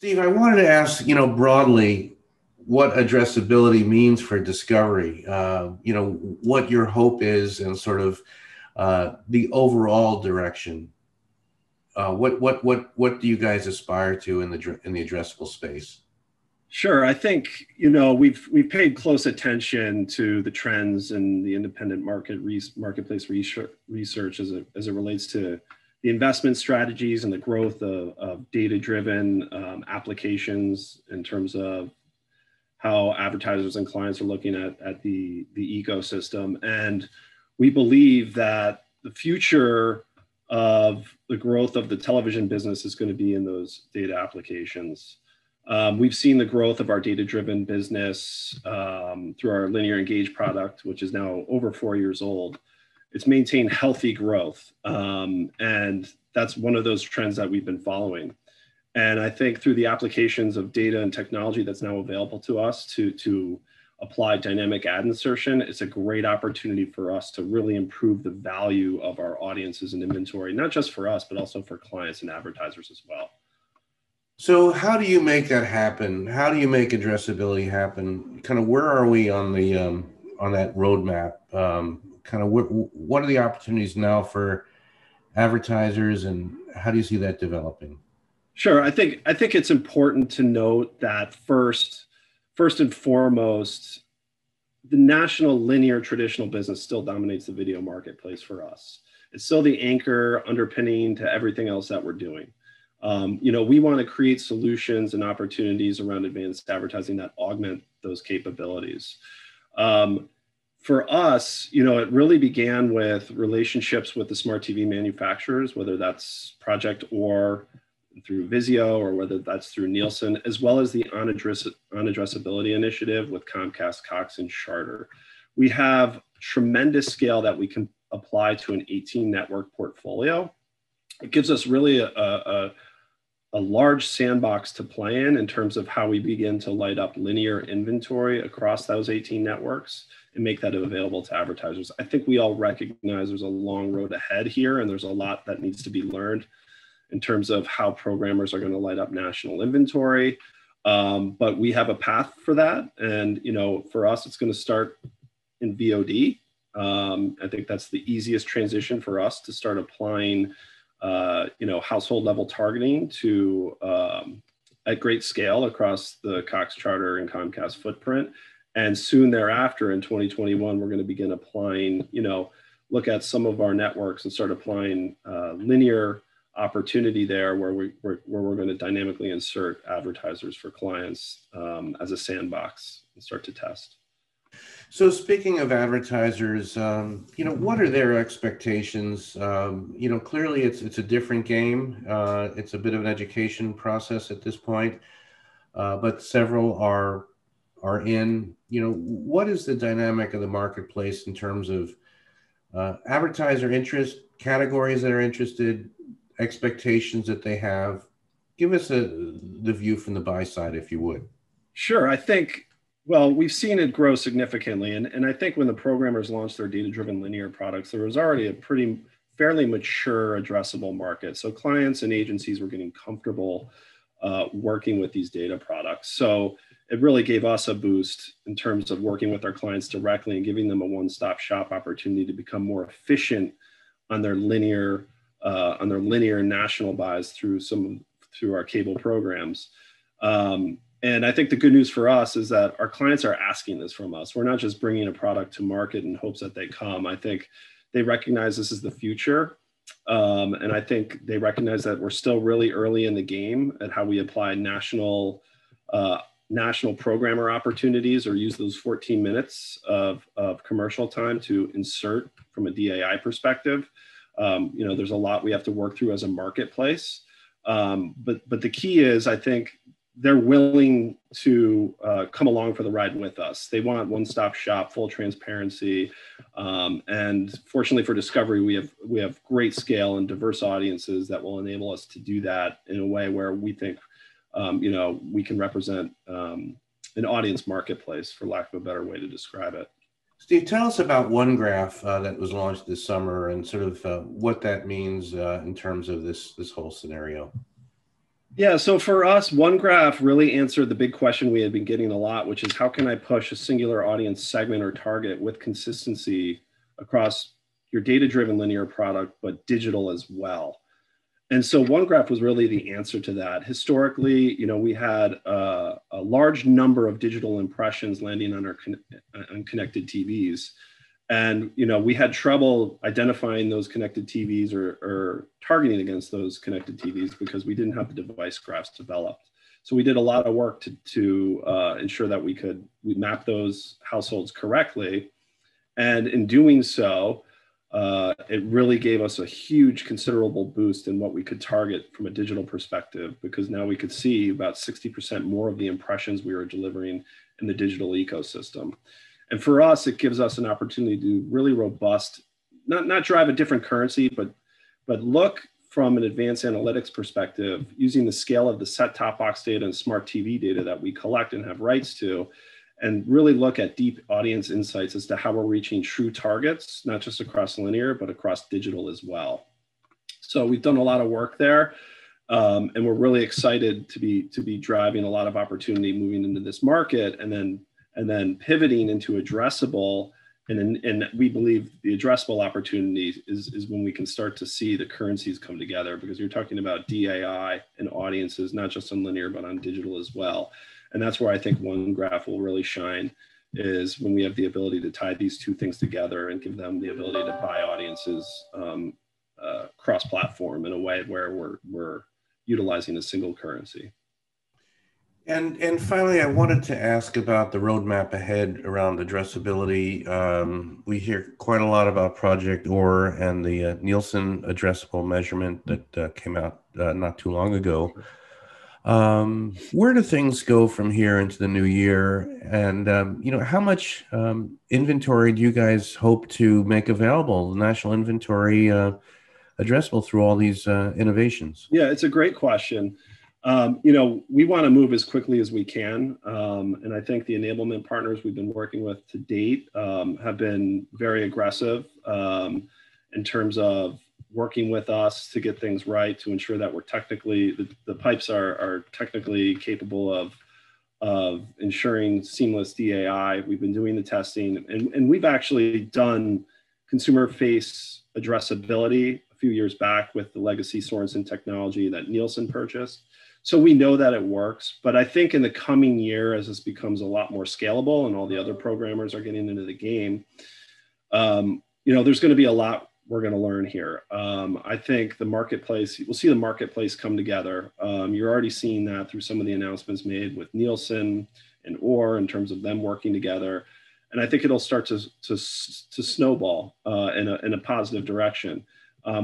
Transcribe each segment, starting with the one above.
Steve, I wanted to ask, broadly, what addressability means for discovery. What your hope is, and sort of the overall direction. What do you guys aspire to in the addressable space? Sure. I think, we've paid close attention to the trends and the independent marketplace research as it relates to the investment strategies and the growth of data-driven applications in terms of how advertisers and clients are looking at the ecosystem. And we believe that the future of the growth of the television business is going to be in those data applications. We've seen the growth of our data-driven business through our Linear Engage product, which is now over 4 years old. It's maintained healthy growth, and that's one of those trends that we've been following. And I think through the applications of data and technology that's now available to us to apply dynamic ad insertion, it's a great opportunity for us to really improve the value of our audiences and inventory, not just for us, but also for clients and advertisers as well. So how do you make that happen? How do you make addressability happen? Kind of where are we on the on that roadmap? What are the opportunities now for advertisers, and how do you see that developing? Sure. I think it's important to note that first and foremost, the national linear traditional business still dominates the video marketplace for us. It's still the anchor underpinning to everything else that we're doing. We want to create solutions and opportunities around advanced advertising that augment those capabilities. For us, it really began with relationships with the smart TV manufacturers, whether that's Project or through Vizio, or whether that's through Nielsen, as well as the on-addressability initiative with Comcast, Cox, and Charter. We have tremendous scale that we can apply to an 18 network portfolio. It gives us really a large sandbox to play in terms of how we begin to light up linear inventory across those 18 networks and make that available to advertisers. I think we all recognize there's a long road ahead here, and there's a lot that needs to be learned in terms of how programmers are going to light up national inventory. But we have a path for that. And, for us, it's going to start in VOD. I think that's the easiest transition for us to start applying household level targeting to at great scale across the Cox, Charter, and Comcast footprint. And soon thereafter, in 2021, we're going to begin applying, look at some of our networks and start applying linear opportunity there, where we're going to dynamically insert advertisers for clients as a sandbox and start to test. So speaking of advertisers, what are their expectations? Clearly it's a different game. It's a bit of an education process at this point, but several are in. What is the dynamic of the marketplace in terms of advertiser interest, categories that are interested, expectations that they have? Give us the view from the buy side, if you would. Sure. I think, well, we've seen it grow significantly. And I think when the programmers launched their data-driven linear products, there was already a fairly mature addressable market. So clients and agencies were getting comfortable working with these data products. So it really gave us a boost in terms of working with our clients directly and giving them a one-stop shop opportunity to become more efficient on their linear national buys through our cable programs. And I think the good news for us is that our clients are asking this from us. We're not just bringing a product to market in hopes that they come. I think they recognize this is the future. And I think they recognize that we're still really early in the game at how we apply national programmer opportunities, or use those 14 minutes of commercial time to insert from a DAI perspective. There's a lot we have to work through as a marketplace. But the key is, I think, they're willing to come along for the ride with us. They want one-stop shop, full transparency. And fortunately for Discovery, we have great scale and diverse audiences that will enable us to do that in a way where we think, we can represent an audience marketplace, for lack of a better way to describe it. Steve, tell us about OneGraph that was launched this summer, and sort of what that means in terms of this whole scenario. Yeah, so for us, OneGraph really answered the big question we had been getting a lot, which is how can I push a singular audience segment or target with consistency across your data-driven linear product, but digital as well? And so OneGraph was really the answer to that. Historically, we had a large number of digital impressions landing on our on connected TVs. And we had trouble identifying those connected TVs or targeting against those connected TVs because we didn't have the device graphs developed. So we did a lot of work to ensure that we map those households correctly. And in doing so, it really gave us a huge, considerable boost in what we could target from a digital perspective, because now we could see about 60% more of the impressions we were delivering in the digital ecosystem. And for us, it gives us an opportunity to do really robust, not drive a different currency, but look from an advanced analytics perspective, using the scale of the set-top box data and smart TV data that we collect and have rights to, and really look at deep audience insights as to how we're reaching true targets, not just across linear, but across digital as well. So we've done a lot of work there. And we're really excited to be driving a lot of opportunity moving into this market, and then pivoting into addressable. And we believe the addressable opportunity is when we can start to see the currencies come together, because you're talking about DAI and audiences, not just on linear, but on digital as well. And that's where I think OneGraph will really shine, is when we have the ability to tie these two things together and give them the ability to buy audiences cross-platform in a way where we're utilizing a single currency. And finally, I wanted to ask about the roadmap ahead around addressability. We hear quite a lot about Project OR and the Nielsen addressable measurement that came out not too long ago. Where do things go from here into the new year? And, how much inventory do you guys hope to make available, national inventory addressable through all these innovations? Yeah, it's a great question. We want to move as quickly as we can. And I think the enablement partners we've been working with to date have been very aggressive in terms of working with us to get things right, to ensure that we're technically, the pipes are technically capable of ensuring seamless DAI. We've been doing the testing, and we've actually done consumer face addressability a few years back with the legacy Sorensen technology that Nielsen purchased. So we know that it works, but I think in the coming year, as this becomes a lot more scalable and all the other programmers are getting into the game, there's going to be a lot we're going to learn here. I think the marketplace, we'll see the marketplace come together. You're already seeing that through some of the announcements made with Nielsen and OR in terms of them working together. And I think it'll start to snowball in a positive direction.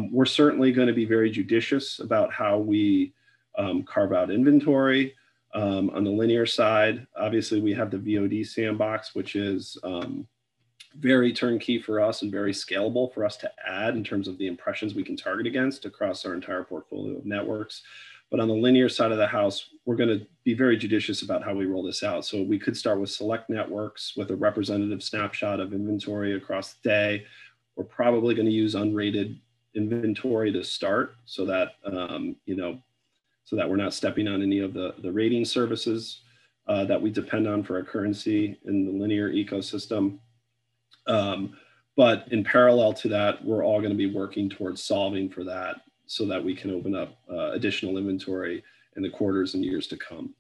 We're certainly going to be very judicious about how we carve out inventory. On the linear side, obviously we have the VOD sandbox, which is very turnkey for us and very scalable for us to add in terms of the impressions we can target against across our entire portfolio of networks. But on the linear side of the house, we're going to be very judicious about how we roll this out. So we could start with select networks with a representative snapshot of inventory across the day. We're probably going to use unrated inventory to start, so that so that we're not stepping on any of the rating services that we depend on for our currency in the linear ecosystem. But in parallel to that, we're all going to be working towards solving for that, so that we can open up additional inventory in the quarters and years to come.